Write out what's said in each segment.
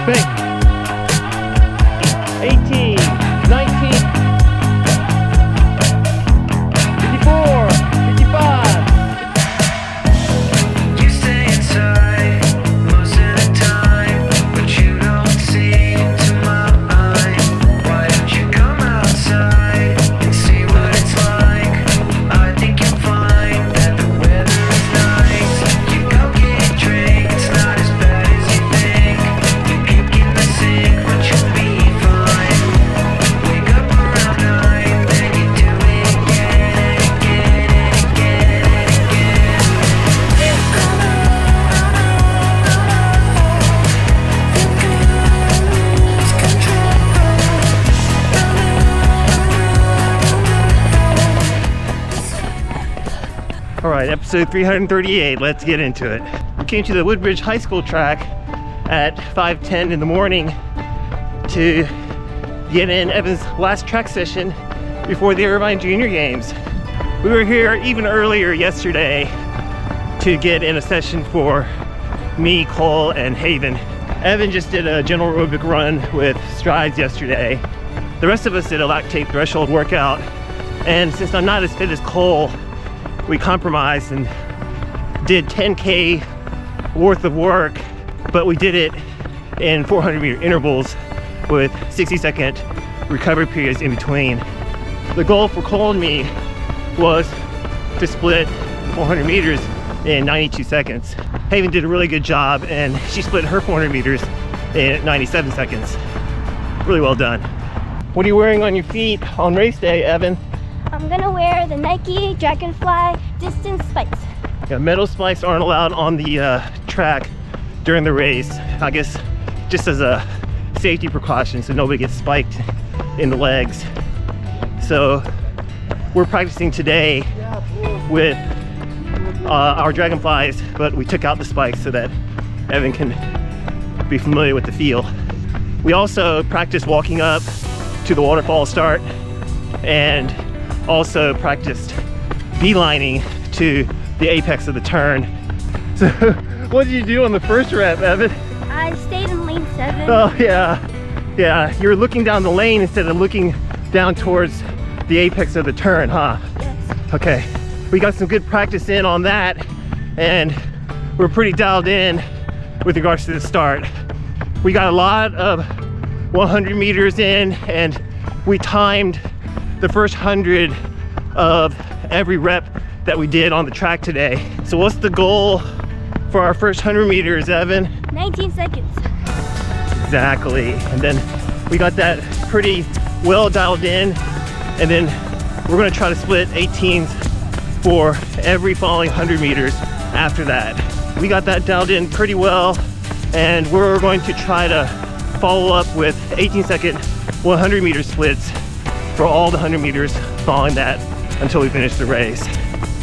Think. 18, 19, 54, 55. You stay inside most of the time, but you don't seem to mind. Why don't you come outside and see what it's like? I think you'll find that the weather is nice. You go get a drink, it's not as bad as you think. You puke in the sink, but you'll be fine. Wake up around 9, then you do it again and again and again and again. All right, episode 338, let's get into it. We came to the Woodbridge High School track at 5:10 in the morning to get in Evan's last track session before the Irvine Junior Games. We were here even earlier yesterday to get in a session for me, Cole, and Haven. Evan just did a general aerobic run with strides yesterday. The rest of us did a lactate threshold workout, and since I'm not as fit as Cole, we compromised and did 10K worth of work, but we did it in 400-meter intervals with 60-second recovery periods in between. The goal for Cole and me was to split 400 meters in 92 seconds. Haven did a really good job, and she split her 400 meters in 97 seconds. Really well done. What are you wearing on your feet on race day, Evan? I'm gonna wear the Nike Dragonfly distance spikes. Yeah, metal spikes aren't allowed on the track during the race. I guess just as a safety precaution so nobody gets spiked in the legs. So we're practicing today with our Dragonflies, but we took out the spikes so that Evan can be familiar with the feel. We also practiced walking up to the waterfall start and also practiced beelining to the apex of the turn. So what did you do on the first rep, Evan? I stayed in lane 7. Oh yeah, you were looking down the lane instead of looking down towards the apex of the turn, huh? Yes. Okay, we got some good practice in on that, and we're pretty dialed in with regards to the start. We got a lot of 100 meters in, and we timed the first 100 of every rep that we did on the track today. So what's the goal for our first 100 meters, Evan? 19 seconds. Exactly. And then we got that pretty well dialed in, and then we're going to try to split 18s for every following 100 meters after that. We got that dialed in pretty well, and we're going to try to follow up with 18-second 100 meter splits for all the 100 meters following that until we finish the race.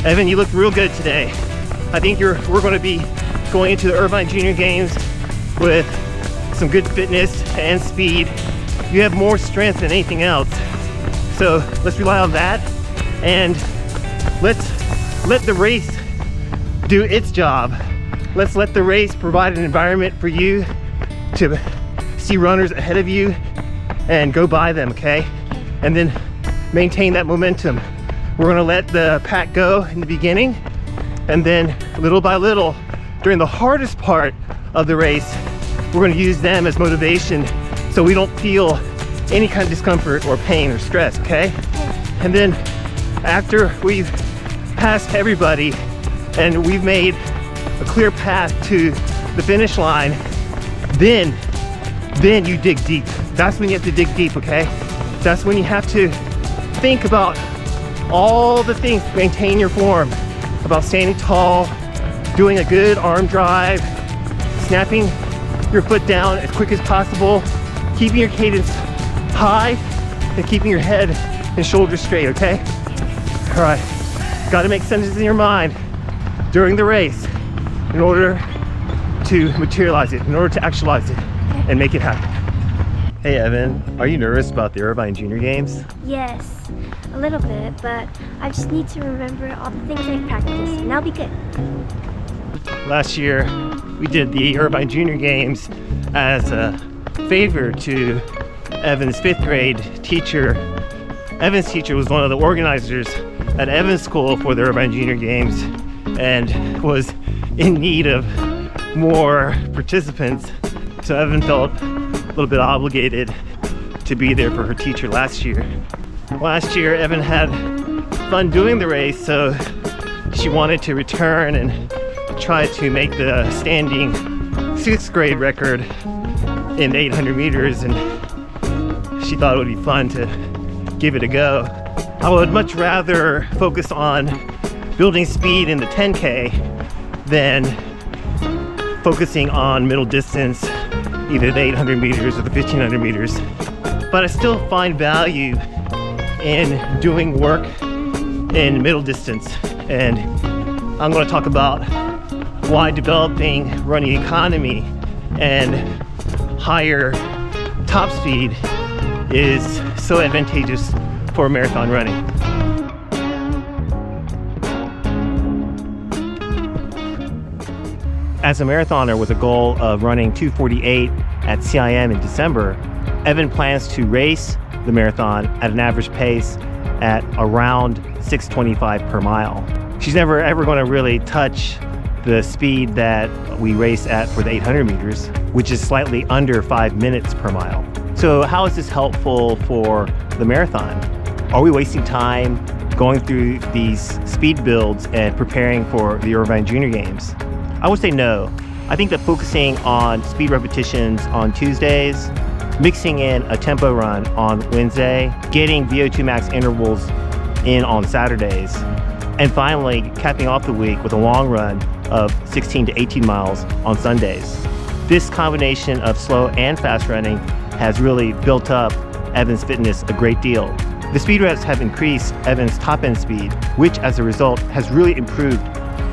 Evan, you look real good today. I think we're going to be going into the Irvine Junior Games with some good fitness and speed. You have more strength than anything else. So let's rely on that, and let's let the race do its job. Let's let the race provide an environment for you to see runners ahead of you and go by them, okay? And then maintain that momentum. We're gonna let the pack go in the beginning, and then little by little, during the hardest part of the race, we're gonna use them as motivation so we don't feel any kind of discomfort or pain or stress, okay? And then after we've passed everybody and we've made a clear path to the finish line, then you dig deep. That's when you have to dig deep, okay? That's when you have to think about all the things to maintain your form, about standing tall, doing a good arm drive, snapping your foot down as quick as possible, keeping your cadence high, and keeping your head and shoulders straight, okay? All right, got to make sentences in your mind during the race in order to materialize it, in order to actualize it and make it happen. Hey Evan, are you nervous about the Irvine Junior Games? Yes, a little bit, but I just need to remember all the things I practiced, and I'll be good. Last year, we did the Irvine Junior Games as a favor to Evan's 5th grade teacher. Evan's teacher was one of the organizers at Evan's school for the Irvine Junior Games and was in need of more participants. So Evan felt a little bit obligated to be there for her teacher last year. Last year, Evan had fun doing the race, so she wanted to return and try to make the standing 6th grade record in 800 meters, and she thought it would be fun to give it a go. I would much rather focus on building speed in the 10K than focusing on middle distance, either the 800 meters or the 1500 meters. But I still find value in doing work in middle distance, and I'm going to talk about why developing running economy and higher top speed is so advantageous for marathon running. As a marathoner with a goal of running 2:48 at CIM in December, Evan plans to race the marathon at an average pace at around 6:25 per mile. She's never ever going to really touch the speed that we race at for the 800 meters, which is slightly under 5 minutes per mile. So how is this helpful for the marathon? Are we wasting time going through these speed builds and preparing for the Irvine Junior Games? I would say no. I think that focusing on speed repetitions on Tuesdays, mixing in a tempo run on Wednesday, getting VO2 max intervals in on Saturdays, and finally capping off the week with a long run of 16 to 18 miles on Sundays. This combination of slow and fast running has really built up Evan's fitness a great deal. The speed reps have increased Evan's top end speed, which as a result has really improved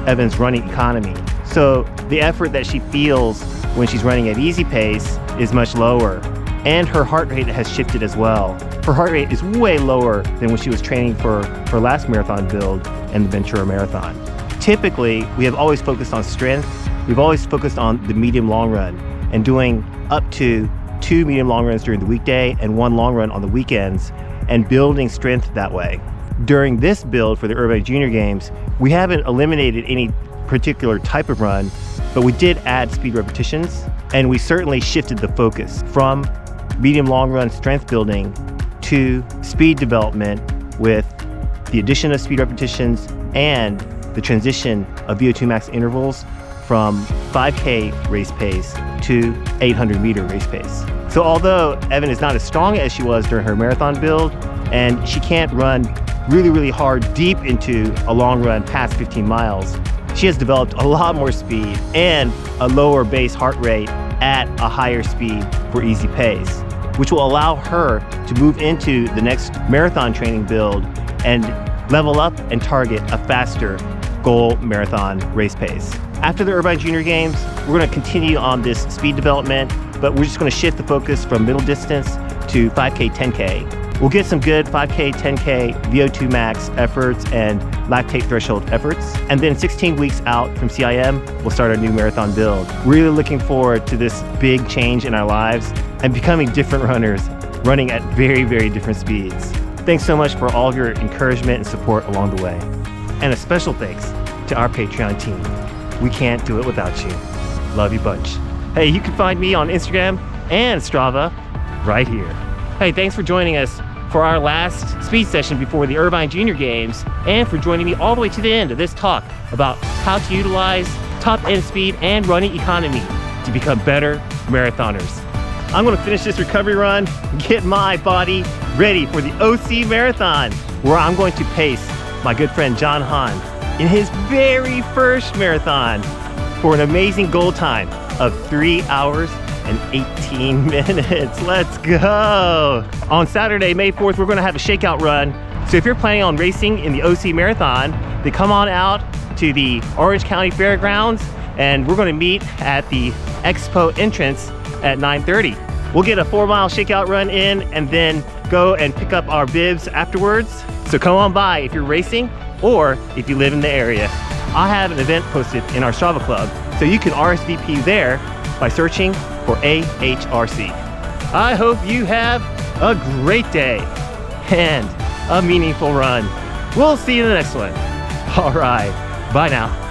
Evan's running economy. So the effort that she feels when she's running at easy pace is much lower, and her heart rate has shifted as well. Her heart rate is way lower than when she was training for her last marathon build and the Ventura Marathon. Typically, we have always focused on strength. We've always focused on the medium long run and doing up to 2 medium long runs during the weekday and 1 long run on the weekends and building strength that way. During this build for the Irvine Junior Games, we haven't eliminated any particular type of run, but we did add speed repetitions, and we certainly shifted the focus from medium long run strength building to speed development with the addition of speed repetitions and the transition of VO2 max intervals from 5K race pace to 800 meter race pace. So although Evan is not as strong as she was during her marathon build, and she can't run really hard deep into a long run past 15 miles, she has developed a lot more speed and a lower base heart rate at a higher speed for easy pace, which will allow her to move into the next marathon training build and level up and target a faster goal marathon race pace. After the Irvine Junior Games, we're going to continue on this speed development, but we're just going to shift the focus from middle distance to 5K, 10K. We'll get some good 5K, 10K VO2 max efforts and lactate threshold efforts. And then 16 weeks out from CIM, we'll start our new marathon build. Really looking forward to this big change in our lives and becoming different runners, running at very different speeds. Thanks so much for all of your encouragement and support along the way. And a special thanks to our Patreon team. We can't do it without you. Love you bunch. Hey, you can find me on Instagram and Strava right here. Hey, thanks for joining us for our last speed session before the Irvine Junior Games, and for joining me all the way to the end of this talk about how to utilize top end speed and running economy to become better marathoners. I'm gonna finish this recovery run, get my body ready for the OC Marathon, where I'm going to pace my good friend John Hahn in his very first marathon for an amazing goal time of 3 hours and 18 minutes. Let's go. On Saturday, May 4th, we're gonna have a shakeout run. So if you're planning on racing in the OC Marathon, then come on out to the Orange County Fairgrounds, and we're gonna meet at the Expo entrance at 9:30. We'll get a 4-mile shakeout run in and then go and pick up our bibs afterwards. So come on by if you're racing or if you live in the area. I have an event posted in our Strava club, so you can RSVP there by searching for AHRC. I hope you have a great day and a meaningful run. We'll see you in the next one. All right, bye now.